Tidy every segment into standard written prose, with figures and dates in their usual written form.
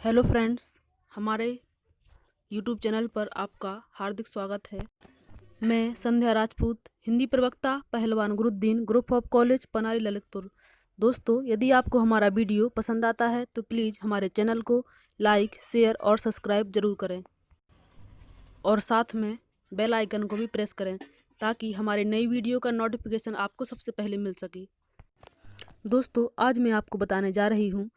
Hello friends, हमारे YouTube channel पर आपका हार्दिक स्वागत है। मैं संध्या राजपूत, हिंदी प्रवक्ता, Pahalwan Guruddin, group of college Panari Lalitpur. दोस्तों, यदि आपको हमारा वीडियो पसंद आता है तो प्लीज़ हमारे चैनल को लाइक, शेयर और सब्सक्राइब जरूर करें और साथ में बेल आइकन को भी प्रेस करें ताकि हमारे नई वीडियो का नोटिफिकेशन आपको सबसे पहले मिल सके। दोस्तों, आज मैं आपको बताने जा रही हूँ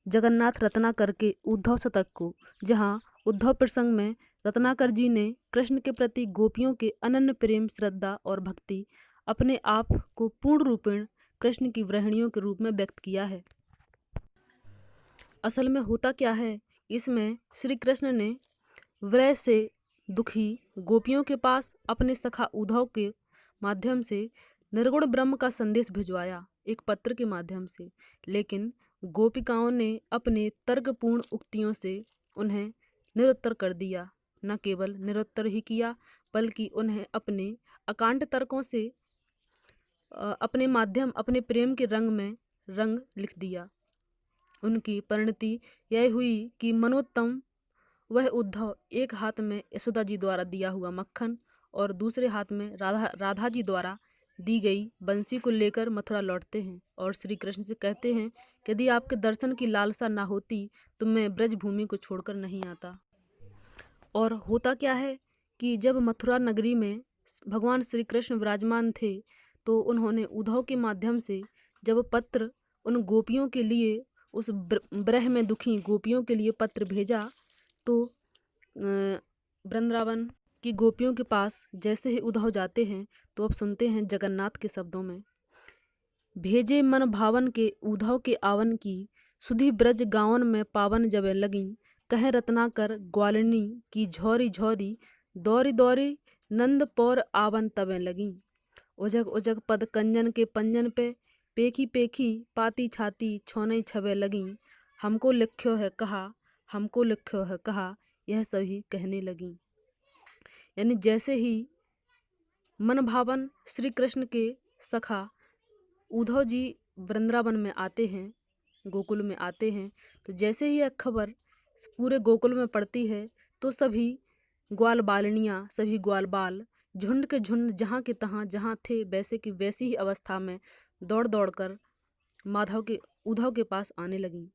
जगन्नाथ रत्नाकर के उद्धव शतक को, जहाँ उद्धव प्रसंग में रत्नाकर जी ने कृष्ण के प्रति गोपियों के अनन्य प्रेम, श्रद्धा और भक्ति अपने आप को पूर्ण रूपेण कृष्ण की व्रहणियों के रूप में व्यक्त किया है। असल में होता क्या है, इसमें श्री कृष्ण ने विरह से दुखी गोपियों के पास अपने सखा उद्धव के माध्यम से निर्गुण ब्रह्म का संदेश भिजवाया, एक पत्र के माध्यम से। लेकिन गोपिकाओं ने अपने तर्कपूर्ण उक्तियों से उन्हें निरुत्तर कर दिया। न केवल निरुत्तर ही किया, बल्कि उन्हें अपने अकांड तर्कों से अपने माध्यम, अपने प्रेम के रंग में रंग लिख दिया। उनकी परिणति यह हुई कि मनोत्तम वह उद्धव एक हाथ में यशोदा जी द्वारा दिया हुआ मक्खन और दूसरे हाथ में राधा जी द्वारा दी गई बंसी को लेकर मथुरा लौटते हैं और श्री कृष्ण से कहते हैं कि यदि आपके दर्शन की लालसा ना होती तो मैं ब्रज भूमि को छोड़कर नहीं आता। और होता क्या है कि जब मथुरा नगरी में भगवान श्री कृष्ण विराजमान थे तो उन्होंने उद्धव के माध्यम से जब पत्र उन गोपियों के लिए, उस विरह में दुखी गोपियों के लिए पत्र भेजा, तो वृंदावन की गोपियों के पास जैसे ही उद्धव जाते हैं तो अब सुनते हैं जगन्नाथ के शब्दों में, भेजे मन भावन के उद्धव के आवन की, सुधी ब्रज गावन में पावन जबे लगी, कहे रत्नाकर ग्वालिनी की झौरी झौरी, दौरी दौरी नंद पौर आवन तबे लगी, उजग उजग पद कंजन के पंजन पे, पेखी पेखी पाती छाती छोनई छबे लगी, हमको लिख्यो है कहा, हमको लिख्यो है कहा, यह सभी कहने लगी। यानी जैसे ही मन भावन श्री कृष्ण के सखा उद्धव जी वृंदावन में आते हैं, गोकुल में आते हैं, तो जैसे ही यह खबर पूरे गोकुल में पड़ती है तो सभी ग्वाल बालनियाँ, सभी ग्वाल बाल झुंड के झुंड जहाँ के तहाँ, जहाँ थे वैसे की वैसी ही अवस्था में दौड़ दौड़ कर उद्धव के पास आने लगी,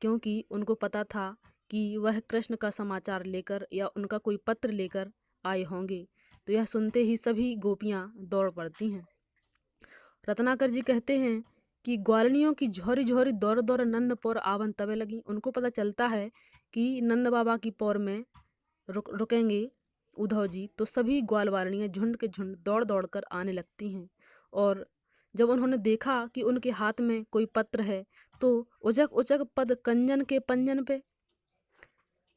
क्योंकि उनको पता था कि वह कृष्ण का समाचार लेकर या उनका कोई पत्र लेकर आए होंगे। तो यह सुनते ही सभी गोपियाँ दौड़ पड़ती हैं। रत्नाकर जी कहते हैं कि ग्वालिनियों की झोरी झोरी दौड़ दौड़ नंद पौर आवन तबे लगी। उनको पता चलता है कि नंद बाबा की पौर में रुकेंगे उद्धव जी, तो सभी ग्वाल वालिनियाँ झुंड के झुंड दौड़ दौड़ कर आने लगती हैं। और जब उन्होंने देखा कि उनके हाथ में कोई पत्र है तो उचक उचक पद कंजन के पंजन पे,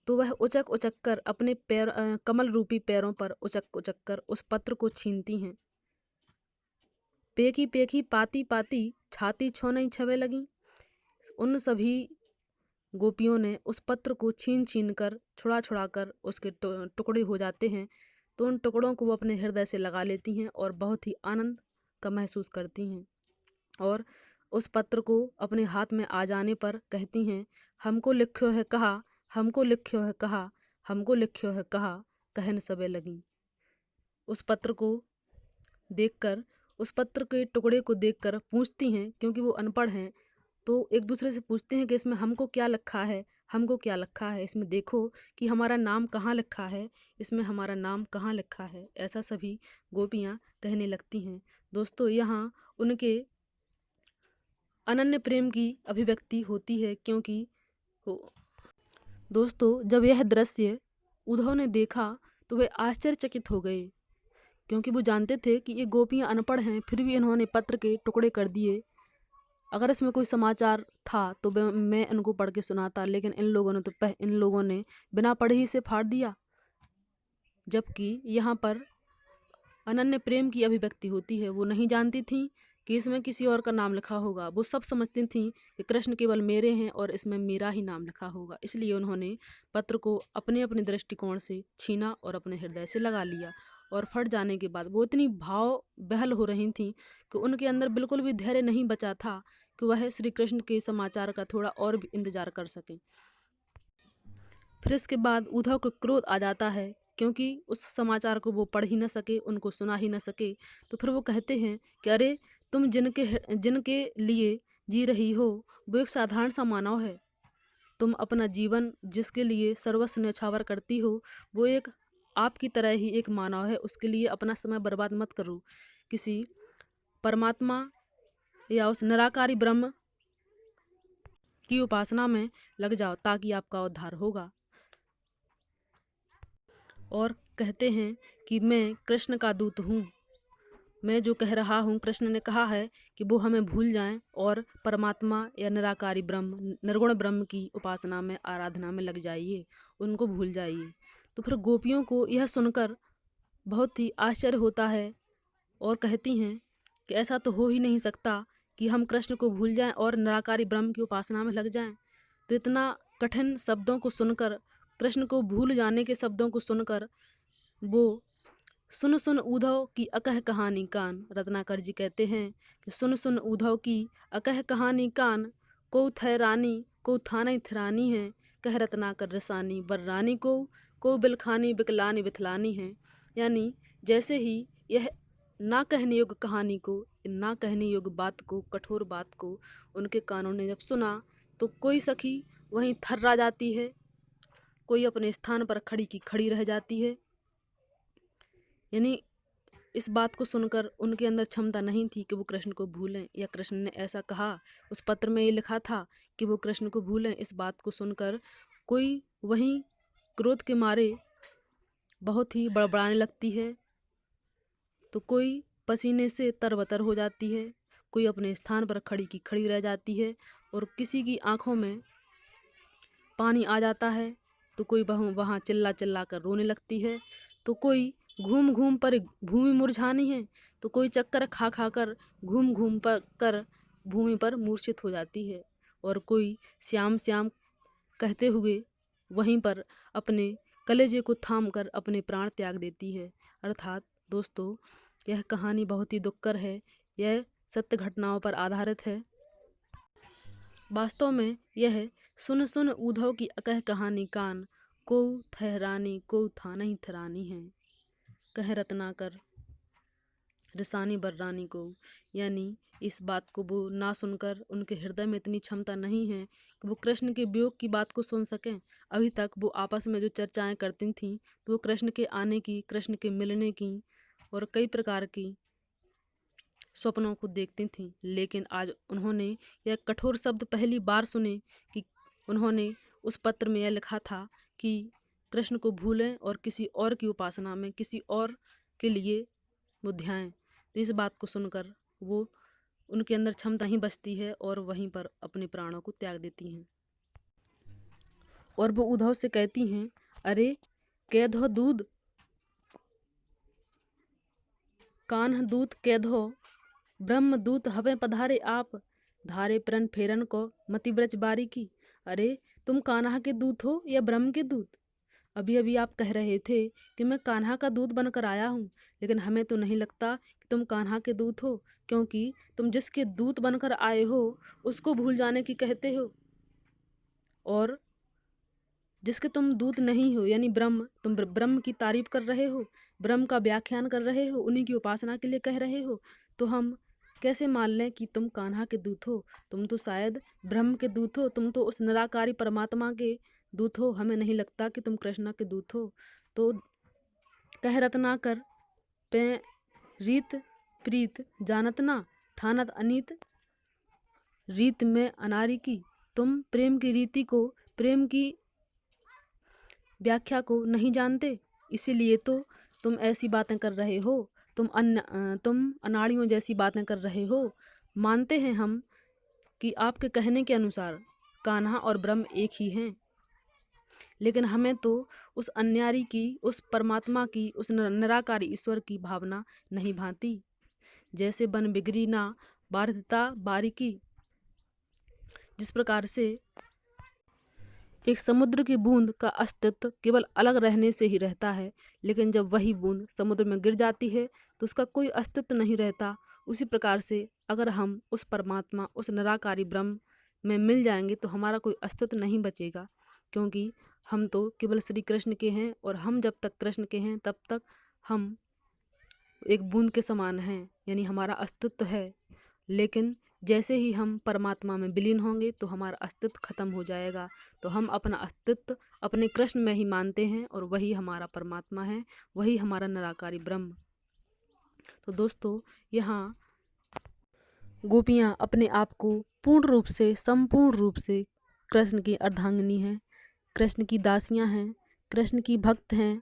तो वह उचक उचक कर अपने पैर, कमल रूपी पैरों पर उचक उचक कर उस पत्र को छीनती हैं। पेखी पेखी पाती पाती छाती छोनई छवे लगी। उन सभी गोपियों ने उस पत्र को छीन छीन कर, छुड़ा छुड़ा कर उसके टुकड़े हो जाते हैं, तो उन टुकड़ों को वो अपने हृदय से लगा लेती हैं और बहुत ही आनंद का महसूस करती हैं। और उस पत्र को अपने हाथ में आ जाने पर कहती हैं, हमको लिख्यो है कहा, हमको लिख्यो है कहा, हमको लिख्यो है कहा, कहन सबे लगी। उस पत्र को देखकर, उस पत्र के टुकड़े को देखकर पूछती हैं, क्योंकि वो अनपढ़ हैं, तो एक दूसरे से पूछते हैं कि इसमें हमको क्या लिखा है, हमको क्या लिखा है, इसमें देखो कि हमारा नाम कहाँ लिखा है, इसमें हमारा नाम कहाँ लिखा है। ऐसा सभी गोपियाँ कहने लगती हैं। दोस्तों, यहाँ उनके अनन्य प्रेम की अभिव्यक्ति होती है, क्योंकि दोस्तों, जब यह दृश्य उद्धव ने देखा तो वे आश्चर्यचकित हो गए, क्योंकि वो जानते थे कि ये गोपियाँ अनपढ़ हैं, फिर भी इन्होंने पत्र के टुकड़े कर दिए। अगर इसमें कोई समाचार था तो मैं इनको पढ़ के सुनाता, लेकिन इन लोगों ने बिना पढ़े ही से फाड़ दिया। जबकि यहाँ पर अनन्य प्रेम की अभिव्यक्ति होती है। वो नहीं जानती थी कि इसमें किसी और का नाम लिखा होगा। वो सब समझती थी कि कृष्ण केवल मेरे हैं और इसमें मेरा ही नाम लिखा होगा। इसलिए उन्होंने पत्र को अपने अपने दृष्टिकोण से छीना और अपने हृदय से लगा लिया। और फट जाने के बाद वो इतनी भाव बहल हो रही थी कि उनके अंदर बिल्कुल भी धैर्य नहीं बचा था कि वह श्री कृष्ण के समाचार का थोड़ा और भी इंतजार कर सकें। फिर इसके बाद उद्धव को क्रोध आ जाता है, क्योंकि उस समाचार को वो पढ़ ही न सके, उनको सुना ही न सके। तो फिर वो कहते हैं कि अरे तुम जिनके लिए जी रही हो वो एक साधारण सा मानव है। तुम अपना जीवन जिसके लिए सर्वस्व न्यौछावर करती हो वो एक आपकी तरह ही एक मानव है। उसके लिए अपना समय बर्बाद मत करो, किसी परमात्मा या उस निराकारी ब्रह्म की उपासना में लग जाओ, ताकि आपका उद्धार होगा। और कहते हैं कि मैं कृष्ण का दूत हूँ, मैं जो कह रहा हूँ कृष्ण ने कहा है कि वो हमें भूल जाएं और परमात्मा या निराकारी ब्रह्म निर्गुण ब्रह्म की उपासना में आराधना में लग जाइए, उनको भूल जाइए। तो फिर गोपियों को यह सुनकर बहुत ही आश्चर्य होता है और कहती हैं कि ऐसा तो हो ही नहीं सकता कि हम कृष्ण को भूल जाएं और निराकारी ब्रह्म की उपासना में लग जाएं। तो इतना कठिन शब्दों को सुनकर, कृष्ण को भूल जाने के शब्दों को सुनकर वो सुन सुन उद्धव की अकह कहानी कान, रत्नाकर जी कहते हैं कि सुन सुन उद्धव की अकह कहानी कान, को थे रानी को थाने थिरानी है, कह रत्नाकर रसानी बर्रानी को बिलखानी बिकलानी बिथलानी है। यानी जैसे ही यह ना कहने योग्य कहानी को, ना कहने योग्य बात को, कठोर बात को उनके कानों ने जब सुना तो कोई सखी वहीं थर्रा जाती है, कोई अपने स्थान पर खड़ी की खड़ी रह जाती है। यानी इस बात को सुनकर उनके अंदर क्षमता नहीं थी कि वो कृष्ण को भूलें, या कृष्ण ने ऐसा कहा, उस पत्र में ये लिखा था कि वो कृष्ण को भूलें। इस बात को सुनकर कोई वहीं क्रोध के मारे बहुत ही बड़बड़ाने लगती है, तो कोई पसीने से तरबतर हो जाती है, कोई अपने स्थान पर खड़ी की खड़ी रह जाती है, और किसी की आंखों में पानी आ जाता है, तो कोई वहाँ चिल्ला चिल्ला कर रोने लगती है, तो कोई घूम घूम पर भूमि मुरझानी है, तो कोई चक्कर खा खा कर घूम घूम कर भूमि पर मूर्छित हो जाती है, और कोई श्याम श्याम कहते हुए वहीं पर अपने कलेजे को थाम कर अपने प्राण त्याग देती है। अर्थात दोस्तों, यह कहानी बहुत ही दुखकर है, यह सत्य घटनाओं पर आधारित है। वास्तव में यह सुन सुन उद्धव की अकह कहानी कान, को ठहरानी को था नहीं ठहरानी है, कह रत्नाकर रसानी बर्रानी को। यानी इस बात को वो ना सुनकर उनके हृदय में इतनी क्षमता नहीं है कि वो कृष्ण के वियोग की बात को सुन सकें। अभी तक वो आपस में जो चर्चाएं करती थीं तो वो कृष्ण के आने की, कृष्ण के मिलने की और कई प्रकार की स्वप्नों को देखती थीं, लेकिन आज उन्होंने यह कठोर शब्द पहली बार सुने कि उन्होंने उस पत्र में यह लिखा था कि कृष्ण को भूलें और किसी और की उपासना में, किसी और के लिए वो ध्यान। तो इस बात को सुनकर वो उनके अंदर क्षमता ही बचती है और वहीं पर अपने प्राणों को त्याग देती हैं। और वो उद्धव से कहती हैं, अरे कैधो दूध कान्ह दूत कैधो, ब्रह्म दूत हवे पधारे आप, धारे प्रण फेरन को मति ब्रज बारी की। अरे तुम कान्हा के दूत हो या ब्रह्म के दूत? अभी अभी आप कह रहे थे कि मैं कान्हा का दूत बनकर आया हूँ, लेकिन हमें तो नहीं लगता कि तुम कान्हा के दूत हो, क्योंकि तुम जिसके दूत बनकर आए हो उसको भूल जाने की कहते हो, और जिसके तुम दूत नहीं हो यानी ब्रह्म, तुम ब्रह्म की तारीफ कर रहे हो, ब्रह्म का व्याख्यान कर रहे हो, उन्हीं की उपासना के लिए कह रहे हो, तो हम कैसे मान लें कि तुम कान्हा के दूत हो? तुम तो शायद ब्रह्म के दूत हो, तुम तो उस निराकारी परमात्मा के दूत हो। हमें नहीं लगता कि तुम कृष्णा के दूत हो। तो कह रत्नाकर पे रीत प्रीत जानत ना, ठानत अनीत रीत में अनारी की। तुम प्रेम की रीति को, प्रेम की व्याख्या को नहीं जानते, इसीलिए तो तुम ऐसी बातें कर रहे हो, तुम अनाड़ियों जैसी बातें कर रहे हो। मानते हैं हम कि आपके कहने के अनुसार कान्हा और ब्रह्म एक ही हैं, लेकिन हमें तो उस अन्यारी की, उस परमात्मा की, उस निराकारी ईश्वर की भावना नहीं भाती। जैसे बन बिगड़ी ना बारता बारीकी, जिस प्रकार से एक समुद्र की बूंद का अस्तित्व केवल अलग रहने से ही रहता है, लेकिन जब वही बूंद समुद्र में गिर जाती है तो उसका कोई अस्तित्व नहीं रहता। उसी प्रकार से अगर हम उस परमात्मा, उस निराकारी ब्रह्म में मिल जाएंगे तो हमारा कोई अस्तित्व नहीं बचेगा, क्योंकि हम तो केवल श्री कृष्ण के हैं और हम जब तक कृष्ण के हैं तब तक हम एक बूंद के समान हैं, यानी हमारा अस्तित्व है। लेकिन जैसे ही हम परमात्मा में विलीन होंगे तो हमारा अस्तित्व खत्म हो जाएगा। तो हम अपना अस्तित्व अपने कृष्ण में ही मानते हैं और वही हमारा परमात्मा है, वही हमारा निराकारी ब्रह्म। तो दोस्तों, यहाँ गोपियाँ अपने आप को पूर्ण रूप से, संपूर्ण रूप से कृष्ण की अर्धांगिनी हैं, कृष्ण की दासियाँ हैं, कृष्ण की भक्त हैं,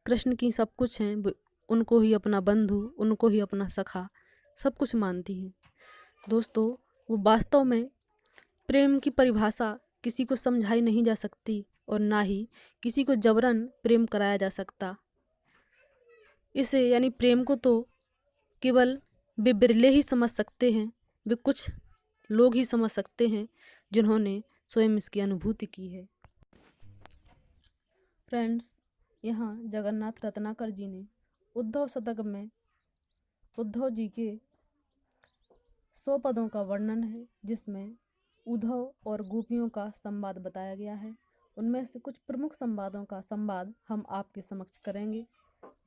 कृष्ण की सब कुछ हैं। उनको ही अपना बंधु, उनको ही अपना सखा सब कुछ मानती हैं। दोस्तों, वो वास्तव में प्रेम की परिभाषा किसी को समझाई नहीं जा सकती और ना ही किसी को जबरन प्रेम कराया जा सकता। इसे यानी प्रेम को तो केवल वे बिरले ही समझ सकते हैं, वे कुछ लोग ही समझ सकते हैं जिन्होंने स्वयं इसकी अनुभूति की है। फ्रेंड्स, यहाँ जगन्नाथ रत्नाकर जी ने उद्धव शतक में उद्धव जी के 100 पदों का वर्णन है, जिसमें उद्धव और गोपियों का संवाद बताया गया है। उनमें से कुछ प्रमुख संवादों का संवाद हम आपके समक्ष करेंगे,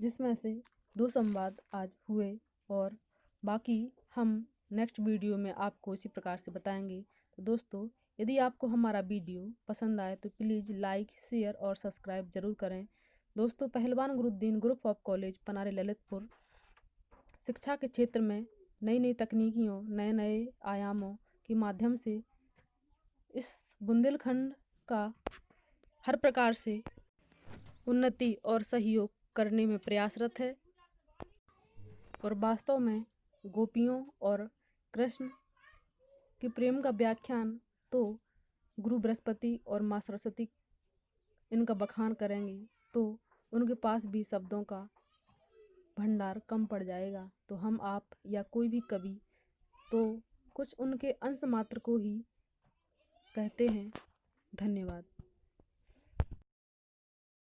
जिसमें से 2 संवाद आज हुए और बाकी हम नेक्स्ट वीडियो में आपको इसी प्रकार से बताएंगे। तो दोस्तों, यदि आपको हमारा वीडियो पसंद आए तो प्लीज़ लाइक, शेयर और सब्सक्राइब जरूर करें। दोस्तों, Pahalwan Guruddin group of college Panari Lalitpur शिक्षा के क्षेत्र में नई नई तकनीकियों, नए नए आयामों के माध्यम से इस बुंदेलखंड का हर प्रकार से उन्नति और सहयोग करने में प्रयासरत है और वास्तव में गोपियों और कृष्ण के प्रेम का व्याख्यान तो गुरु बृहस्पति और माँ सरस्वती इनका बखान करेंगे तो उनके पास भी शब्दों का भंडार कम पड़ जाएगा। तो हम आप या कोई भी कवि तो कुछ उनके अंश मात्र को ही कहते हैं। धन्यवाद।